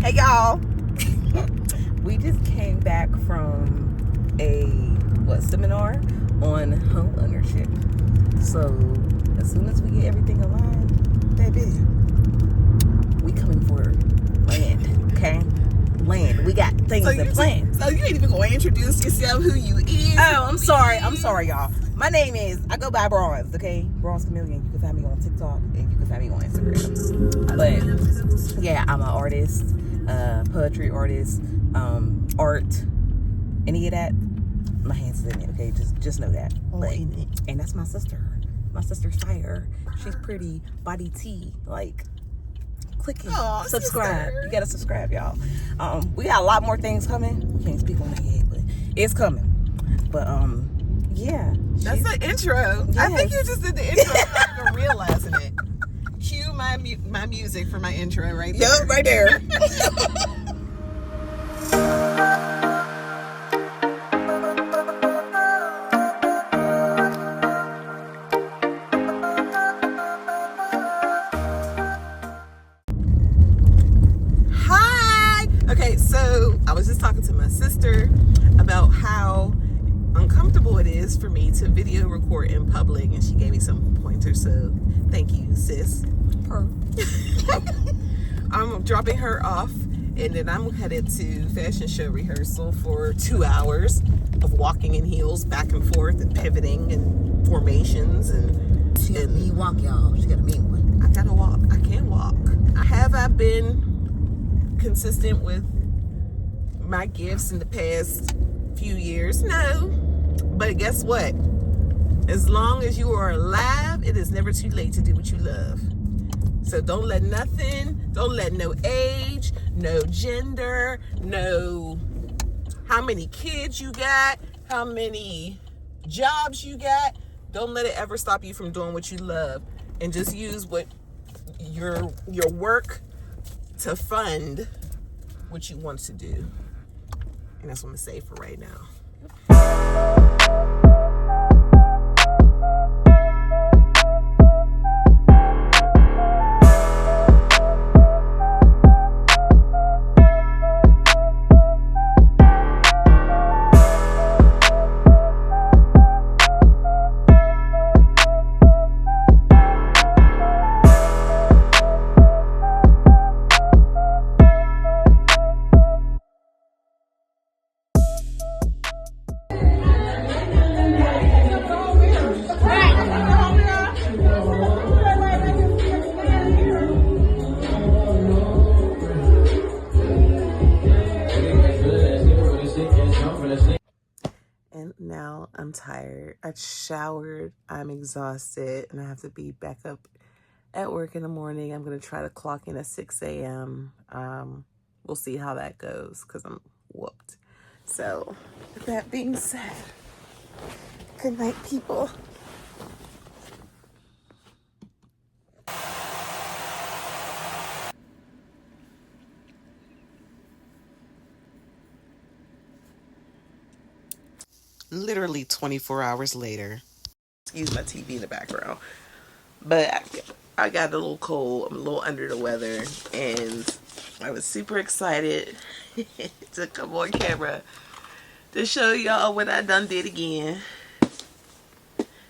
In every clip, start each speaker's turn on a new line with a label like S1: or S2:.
S1: Hey y'all, we just came back from a seminar on home ownership. So as soon as we get everything aligned, baby, we coming for land, okay? Land. We got things in plan.
S2: So you ain't even going to introduce yourself, who you is.
S1: Oh, I'm sorry, y'all. My name is, I go by Bronze, okay? Bronze Chameleon. You can find me on TikTok and you can find me on Instagram. But yeah, I'm an artist, poetry artist, art, any of that. My hands is in it, okay? Just know that. But, and that's my sister. My sister's fire. She's pretty, body T, like. Click it.
S2: Oh,
S1: subscribe.
S2: Sister.
S1: You gotta subscribe, y'all. We got a lot more things coming. We can't speak on that yet, but it's coming. But yeah.
S2: That's the intro.
S1: Yes.
S2: I think you just did the intro without even realizing it. Cue my music for my intro right there.
S1: Yep, right there.
S2: Okay, so I was just talking to my sister about how uncomfortable it is for me to video record in public, and she gave me some pointers, so thank you, sis. I'm dropping her off, and then I'm headed to fashion show rehearsal for 2 hours of walking in heels back and forth and pivoting and formations. And
S1: she got a mean walk, y'all. She got a mean one.
S2: I gotta walk. I can't walk. Have I been consistent with my gifts in the past few years? No. But guess what? As long as you are alive, it is never too late to do what you love. So don't let no age, no gender, no how many kids you got, how many jobs you got, don't let it ever stop you from doing what you love. And just use what your work to fund what you want to do. And that's what I'm gonna say for right now. And now I'm tired. I showered. I'm exhausted, and I have to be back up at work in the morning. I'm going to try to clock in at 6 a.m. We'll see how that goes because I'm whooped. So, with that being said, good night, people. Literally 24 hours later. Excuse my TV in the background. But I got a little cold. I'm a little under the weather. And I was super excited to come on camera to show y'all what I done did again.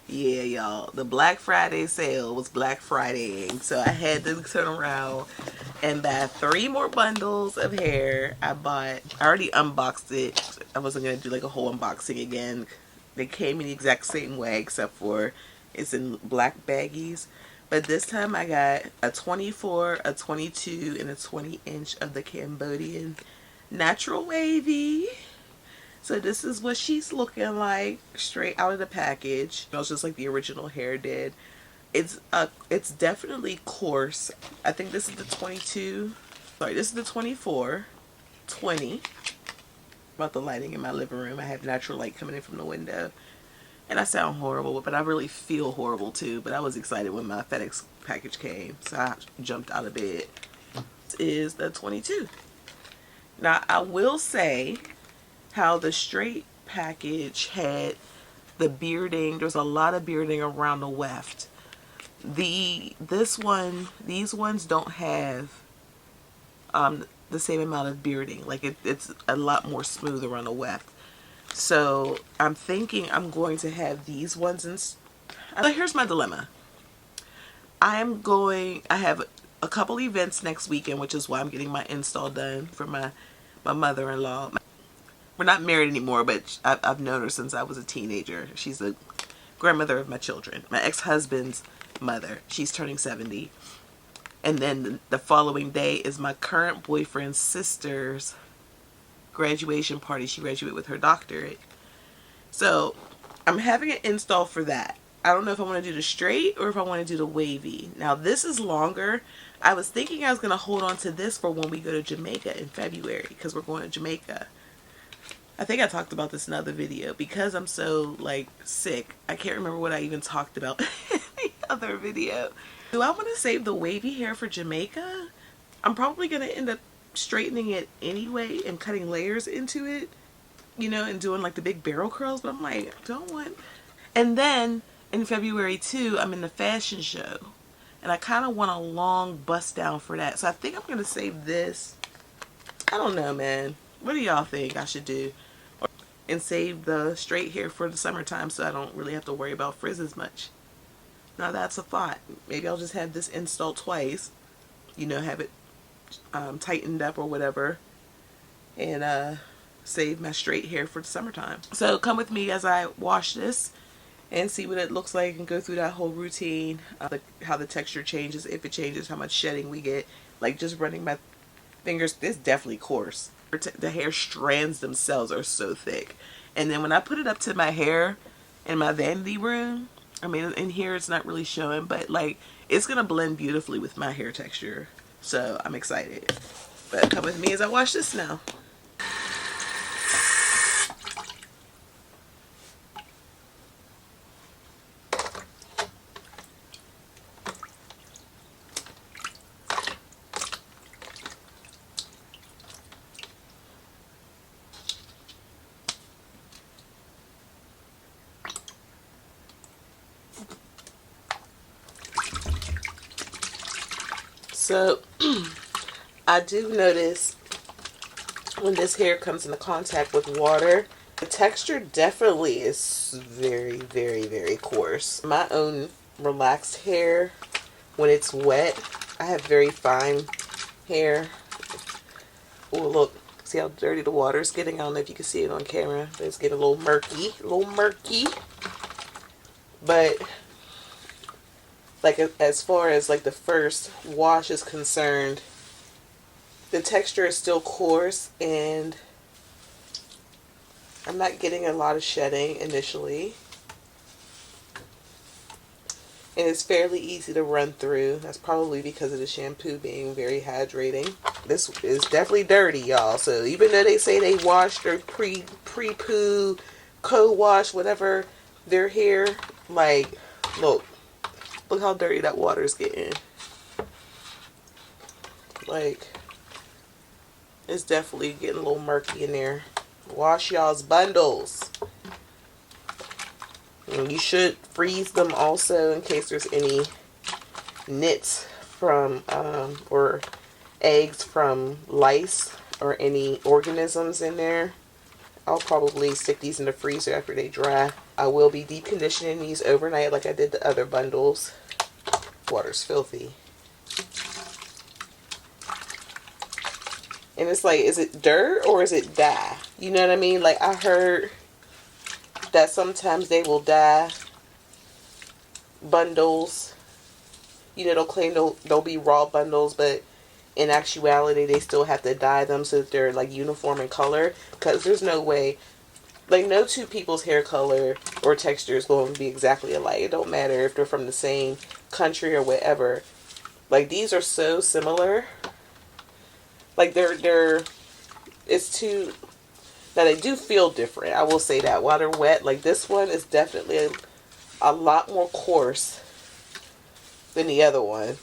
S2: Yeah, y'all. The Black Friday sale was Black Fridaying. So I had to turn around and buy 3 more bundles of hair. I already unboxed it. I wasn't going to do like a whole unboxing again. They came in the exact same way except for it's in black baggies. But this time I got a 24, a 22, and a 20-inch of the Cambodian natural wavy. So this is what she's looking like straight out of the package. It smells just like the original hair did. It's definitely coarse. I think this is the 22. Sorry, this is the 24. 20. About the lighting in my living room. I have natural light coming in from the window. And I sound horrible, but I really feel horrible too. But I was excited when my FedEx package came, so I jumped out of bed. This is the 22. Now, I will say how the straight package had the bearding. There's a lot of bearding around the weft. These ones don't have the same amount of bearding. Like it's a lot more smoother on the weft. So I'm thinking I'm going to have these ones here's my dilemma. I have a couple events next weekend, which is why I'm getting my install done for my mother-in-law. We're not married anymore, but I've known her since I was a teenager. She's the grandmother of my children. My ex-husband's mother. She's turning 70. And then the following day is my current boyfriend's sister's graduation party. She graduated with her doctorate. So I'm having an install for that. I don't know if I want to do the straight or if I want to do the wavy. Now this is longer. I was thinking I was going to hold on to this for when we go to Jamaica in February, because we're going to Jamaica. I think I talked about this in another video. Because I'm so like sick, I can't remember what I even talked about in the other video. Do I want to save the wavy hair for Jamaica? I'm probably going to end up straightening it anyway and cutting layers into it, you know, and doing like the big barrel curls. But I'm like, I don't want. And then in February too, I'm in the fashion show. And I kind of want a long bust down for that. So I think I'm going to save this. I don't know, man. What do y'all think I should do? And save the straight hair for the summertime so I don't really have to worry about frizz as much. Now that's a thought. Maybe I'll just have this installed twice. You know, have it tightened up or whatever. And save my straight hair for the summertime. So come with me as I wash this and see what it looks like and go through that whole routine. How the texture changes, if it changes, how much shedding we get. Like just running my fingers. This is definitely coarse. The hair strands themselves are so thick. And then when I put it up to my hair in my vanity room, I mean, in here it's not really showing, but like it's gonna blend beautifully with my hair texture. So I'm excited. But come with me as I wash this now. So I do notice when this hair comes into contact with water, the texture definitely is very, very, very coarse. My own relaxed hair, when it's wet, I have very fine hair. Oh, look, see how dirty the water is getting? I don't know if you can see it on camera, but it's getting a little murky, But like as far as like the first wash is concerned, the texture is still coarse and I'm not getting a lot of shedding initially. And it's fairly easy to run through. That's probably because of the shampoo being very hydrating. This is definitely dirty, y'all. So even though they say they washed or pre-poo, co-wash, whatever their hair, like, look how dirty that water is getting. Like, it's definitely getting a little murky in there. Wash y'all's bundles. And you should freeze them also in case there's any nits from or eggs from lice or any organisms in there. I'll probably stick these in the freezer after they dry. I will be deep conditioning these overnight like I did the other bundles. Water's filthy. And it's like, is it dirt or is it dye? You know what I mean? Like, I heard that sometimes they will dye bundles. You know, they'll claim they'll be raw bundles, but in actuality, they still have to dye them so that they're like uniform in color. Because there's no way, like, no two people's hair color or texture is going to be exactly alike. It don't matter if they're from the same country or whatever. Like, these are so similar. Like, it's too, now they do feel different. I will say that while they're wet, like this one is definitely a lot more coarse than the other one.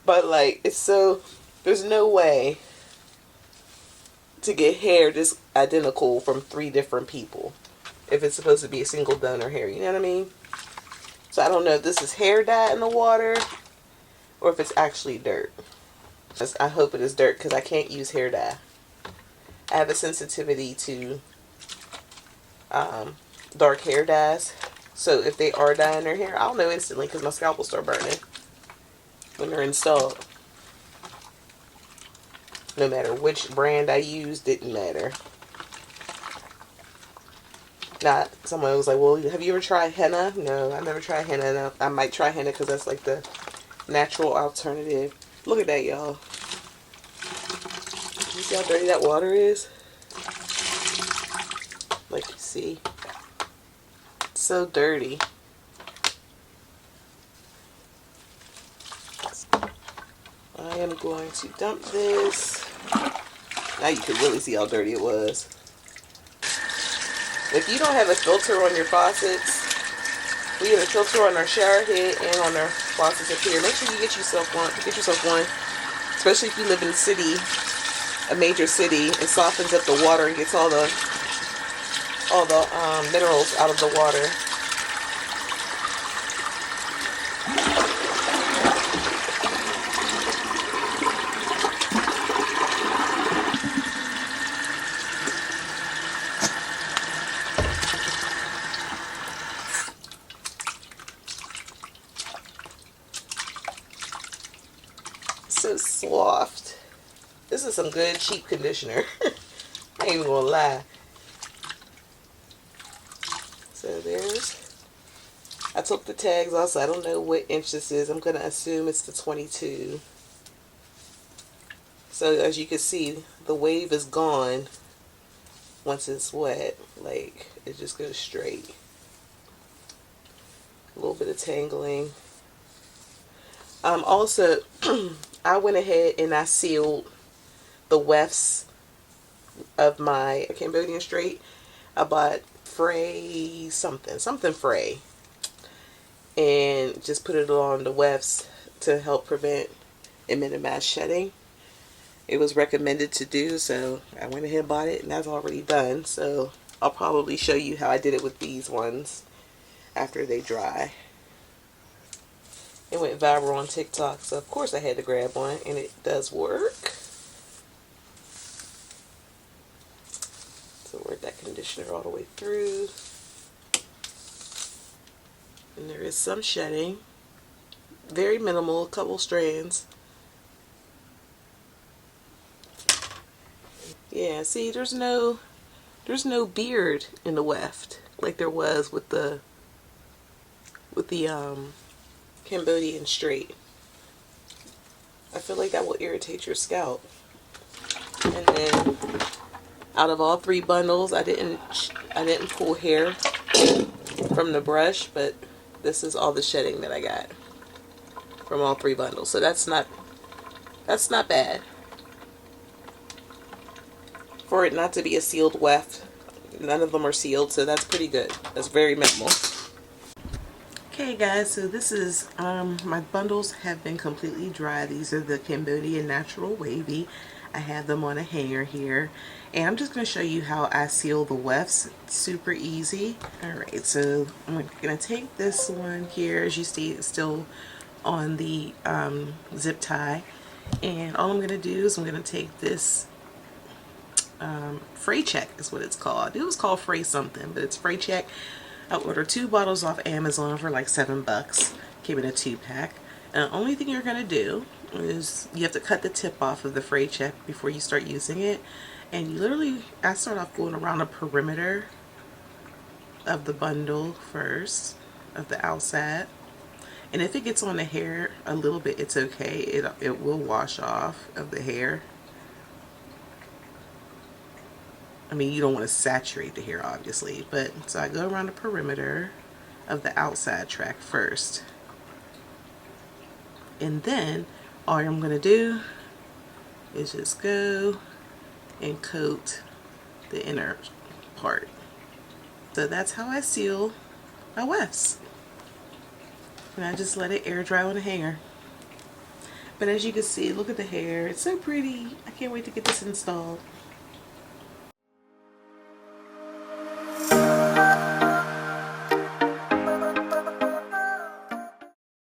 S2: But like, it's so, there's no way to get hair just identical from 3 different people if it's supposed to be a single donor hair, you know what I mean? So I don't know if this is hair dye in the water or if it's actually dirt. I hope it is dirt because I can't use hair dye. I have a sensitivity to dark hair dyes. So if they are dyeing their hair, I'll know instantly because my scalp will start burning when they're installed. No matter which brand I use, didn't matter. Not someone was like, well, have you ever tried henna? No, I never tried henna. No, I might try henna because that's like the natural alternative. Look at that, y'all. You see how dirty that water is? Like you see. It's so dirty. I am going to dump this. Now you can really see how dirty it was. If you don't have a filter on your faucets, we have a filter on our shower head and on our faucets up here. Make sure you get yourself one. Especially if you live in a city, a major city. It softens up the water and gets all the minerals out of the water. So soft. This is some good cheap conditioner. I ain't even gonna lie. So I took the tags off, so I don't know what inch this is. I'm gonna assume it's the 22. So as you can see, the wave is gone once it's wet. Like, it just goes straight. A little bit of tangling. Also, I went ahead and I sealed the wefts of my Cambodian straight. I bought Frey something Frey, and just put it on the wefts to help prevent and minimize shedding. It was recommended to do, so I went ahead and bought it, and that's already done. So I'll probably show you how I did it with these ones after they dry. It went viral on TikTok, so of course I had to grab one, and it does work. So work that conditioner all the way through. And there is some shedding. Very minimal, a couple strands. Yeah, see, there's no beard in the weft like there was with the Cambodian straight. I feel like that will irritate your scalp. And then out of all 3 bundles, I didn't pull hair from the brush, but this is all the shedding that I got from all 3 bundles. So that's not bad. For it not to be a sealed weft, none of them are sealed, so that's pretty good. That's very minimal. Okay guys, so this is, my bundles have been completely dry. These are the Cambodian Natural Wavy. I have them on a hanger here. And I'm just going to show you how I seal the wefts. It's super easy. Alright, so I'm going to take this one here. As you see, it's still on the zip tie. And all I'm going to do is I'm going to take this Frey Check is what it's called. It was called Frey something, but it's Frey Check. I ordered 2 bottles off Amazon for like $7. Came in a 2-pack. And the only thing you're going to do is you have to cut the tip off of the Frey Check before you start using it. And you literally, I start off going around the perimeter of the bundle first, of the outside. And if it gets on the hair a little bit, it's okay. It will wash off of the hair. I mean, you don't want to saturate the hair, obviously, but so I go around the perimeter of the outside track first. And then all I'm going to do is just go and coat the inner part. So that's how I seal my wefts. And I just let it air dry on a hanger. But as you can see, look at the hair. It's so pretty. I can't wait to get this installed.